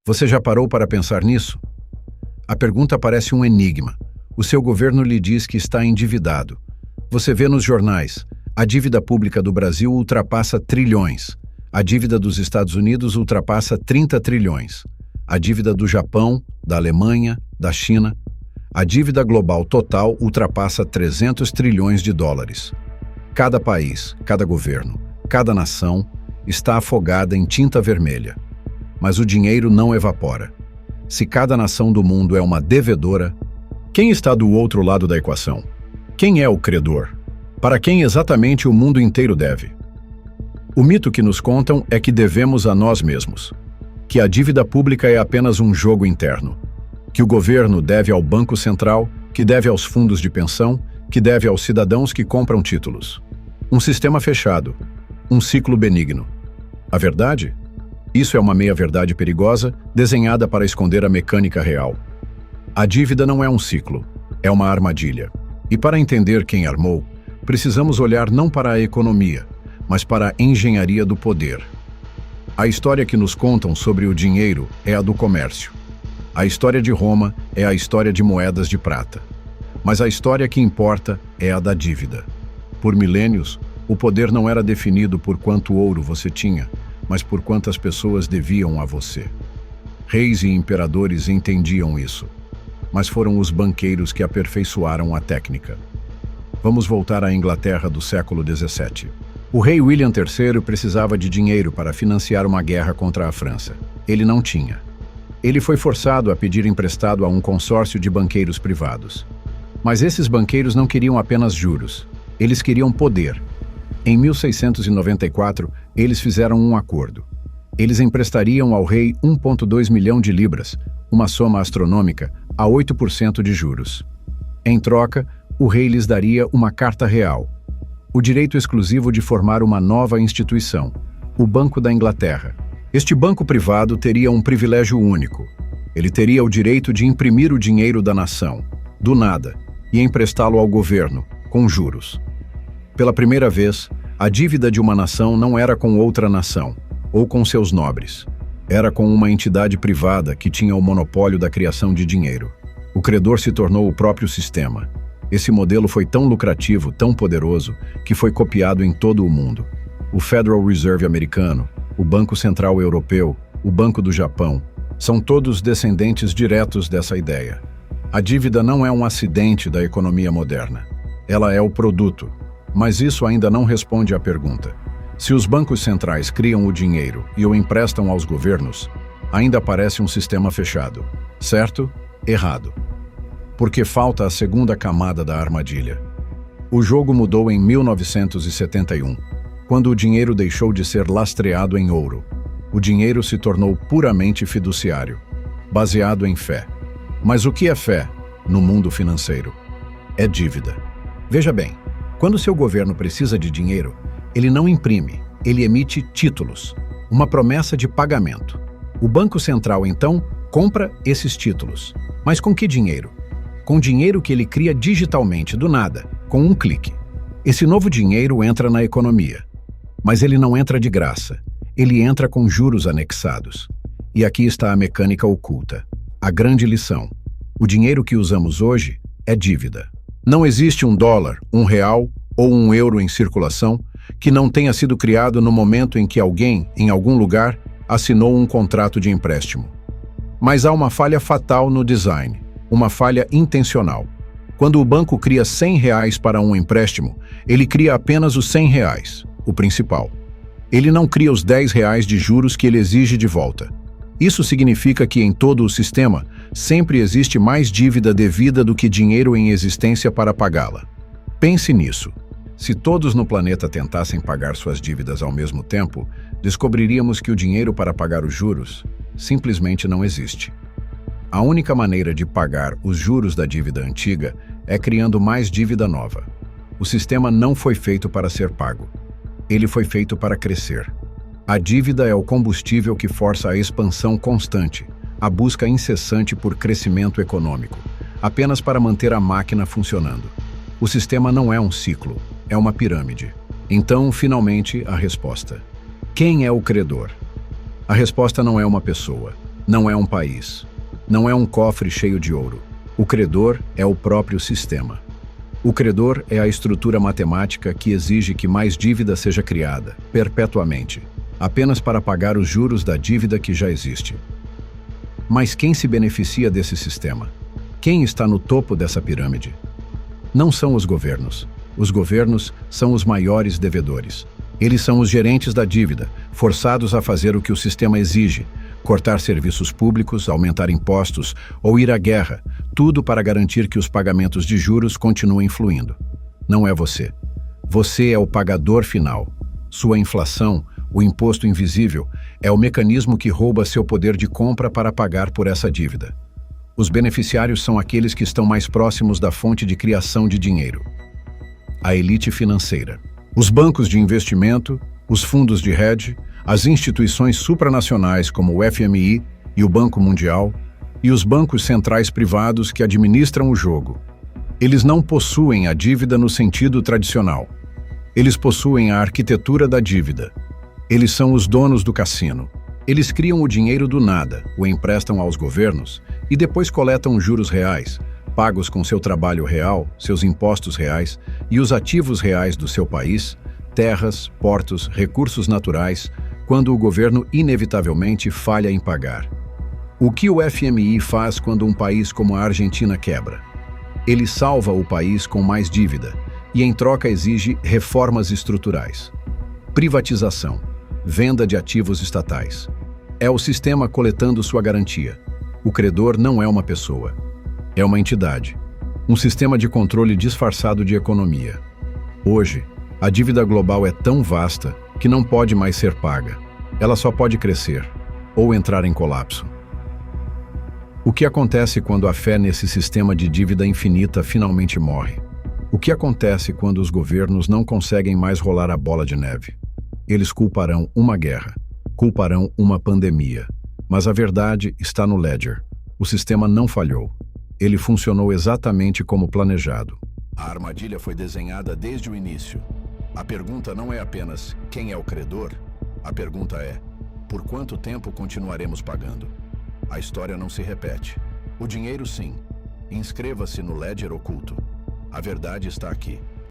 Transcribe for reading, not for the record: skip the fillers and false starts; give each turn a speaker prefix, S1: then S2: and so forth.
S1: Você já parou para pensar nisso? A pergunta parece um enigma. O seu governo lhe diz que está endividado. Você vê nos jornais, a dívida pública do Brasil ultrapassa trilhões. A dívida dos Estados Unidos ultrapassa 30 trilhões. A dívida do Japão, da Alemanha, da China. A dívida global total ultrapassa 300 trilhões de dólares. Cada país, cada governo, cada nação está afogada em tinta vermelha. Mas o dinheiro não evapora. Se cada nação do mundo é uma devedora, quem está do outro lado da equação? Quem é o credor? Para quem exatamente o mundo inteiro deve? O mito que nos contam é que devemos a nós mesmos, que a dívida pública é apenas um jogo interno, que o governo deve ao Banco Central, que deve aos fundos de pensão, que deve aos cidadãos que compram títulos. Um sistema fechado, um ciclo benigno. A verdade? Isso é uma meia-verdade perigosa, desenhada para esconder a mecânica real. A dívida não é um ciclo, é uma armadilha. E para entender quem armou, precisamos olhar não para a economia, mas para a engenharia do poder. A história que nos contam sobre o dinheiro é a do comércio. A história de Roma é a história de moedas de prata. Mas a história que importa é a da dívida. Por milênios, o poder não era definido por quanto ouro você tinha, mas por quantas pessoas deviam a você. Reis e imperadores entendiam isso, mas foram os banqueiros que aperfeiçoaram a técnica. Vamos voltar à Inglaterra do século XVII. O rei William III precisava de dinheiro para financiar uma guerra contra a França. Ele não tinha. Ele foi forçado a pedir emprestado a um consórcio de banqueiros privados. Mas esses banqueiros não queriam apenas juros. Eles queriam poder. Em 1694, eles fizeram um acordo. Eles emprestariam ao rei 1,2 milhão de libras, uma soma astronômica, a 8% de juros. Em troca, o rei lhes daria uma carta real, o direito exclusivo de formar uma nova instituição, o Banco da Inglaterra. Este banco privado teria um privilégio único. Ele teria o direito de imprimir o dinheiro da nação, do nada, e emprestá-lo ao governo, com juros. Pela primeira vez, a dívida de uma nação não era com outra nação, ou com seus nobres. Era com uma entidade privada que tinha o monopólio da criação de dinheiro. O credor se tornou o próprio sistema. Esse modelo foi tão lucrativo, tão poderoso, que foi copiado em todo o mundo. O Federal Reserve americano, o Banco Central Europeu, o Banco do Japão, são todos descendentes diretos dessa ideia. A dívida não é um acidente da economia moderna. Ela é o produto. Mas isso ainda não responde à pergunta. Se os bancos centrais criam o dinheiro e o emprestam aos governos, ainda parece um sistema fechado. Certo? Errado. Porque falta a segunda camada da armadilha. O jogo mudou em 1971, quando o dinheiro deixou de ser lastreado em ouro. O dinheiro se tornou puramente fiduciário, baseado em fé. Mas o que é fé no mundo financeiro? É dívida. Veja bem, quando seu governo precisa de dinheiro, ele não imprime, ele emite títulos, uma promessa de pagamento. O Banco Central, então, compra esses títulos. Mas com que dinheiro? Com dinheiro que ele cria digitalmente, do nada, com um clique. Esse novo dinheiro entra na economia. Mas ele não entra de graça. Ele entra com juros anexados. E aqui está a mecânica oculta. A grande lição. O dinheiro que usamos hoje é dívida. Não existe um dólar, um real ou um euro em circulação que não tenha sido criado no momento em que alguém, em algum lugar, assinou um contrato de empréstimo. Mas há uma falha fatal no design, uma falha intencional. Quando o banco cria R$100 para um empréstimo, ele cria apenas os R$100, o principal. Ele não cria os R$10 de juros que ele exige de volta. Isso significa que em todo o sistema, sempre existe mais dívida devida do que dinheiro em existência para pagá-la. Pense nisso. Se todos no planeta tentassem pagar suas dívidas ao mesmo tempo, descobriríamos que o dinheiro para pagar os juros simplesmente não existe. A única maneira de pagar os juros da dívida antiga é criando mais dívida nova. O sistema não foi feito para ser pago. Ele foi feito para crescer. A dívida é o combustível que força a expansão constante, a busca incessante por crescimento econômico, apenas para manter a máquina funcionando. O sistema não é um ciclo, é uma pirâmide. Então, finalmente, a resposta. Quem é o credor? A resposta não é uma pessoa. Não é um país. Não é um cofre cheio de ouro. O credor é o próprio sistema. O credor é a estrutura matemática que exige que mais dívida seja criada, perpetuamente, apenas para pagar os juros da dívida que já existe. Mas quem se beneficia desse sistema? Quem está no topo dessa pirâmide? Não são os governos. Os governos são os maiores devedores. Eles são os gerentes da dívida, forçados a fazer o que o sistema exige, cortar serviços públicos, aumentar impostos ou ir à guerra, tudo para garantir que os pagamentos de juros continuem fluindo. Não é você. Você é o pagador final. Sua inflação, o imposto invisível, é o mecanismo que rouba seu poder de compra para pagar por essa dívida. Os beneficiários são aqueles que estão mais próximos da fonte de criação de dinheiro. A elite financeira. Os bancos de investimento, os fundos de hedge, as instituições supranacionais como o FMI e o Banco Mundial, e os bancos centrais privados que administram o jogo. Eles não possuem a dívida no sentido tradicional. Eles possuem a arquitetura da dívida. Eles são os donos do cassino. Eles criam o dinheiro do nada, o emprestam aos governos e depois coletam juros reais, pagos com seu trabalho real, seus impostos reais e os ativos reais do seu país, terras, portos, recursos naturais, quando o governo inevitavelmente falha em pagar. O que o FMI faz quando um país como a Argentina quebra? Ele salva o país com mais dívida e, em troca, exige reformas estruturais. Privatização, venda de ativos estatais. É o sistema coletando sua garantia. O credor não é uma pessoa. É uma entidade. Um sistema de controle disfarçado de economia. Hoje, a dívida global é tão vasta que não pode mais ser paga. Ela só pode crescer ou entrar em colapso. O que acontece quando a fé nesse sistema de dívida infinita finalmente morre? O que acontece quando os governos não conseguem mais rolar a bola de neve? Eles culparão uma guerra, culparão uma pandemia. Mas a verdade está no ledger. O sistema não falhou. Ele funcionou exatamente como planejado. A armadilha foi desenhada desde o início. A pergunta não é apenas quem é o credor. A pergunta é, por quanto tempo continuaremos pagando? A história não se repete. O dinheiro sim. Inscreva-se no ledger oculto. A verdade está aqui.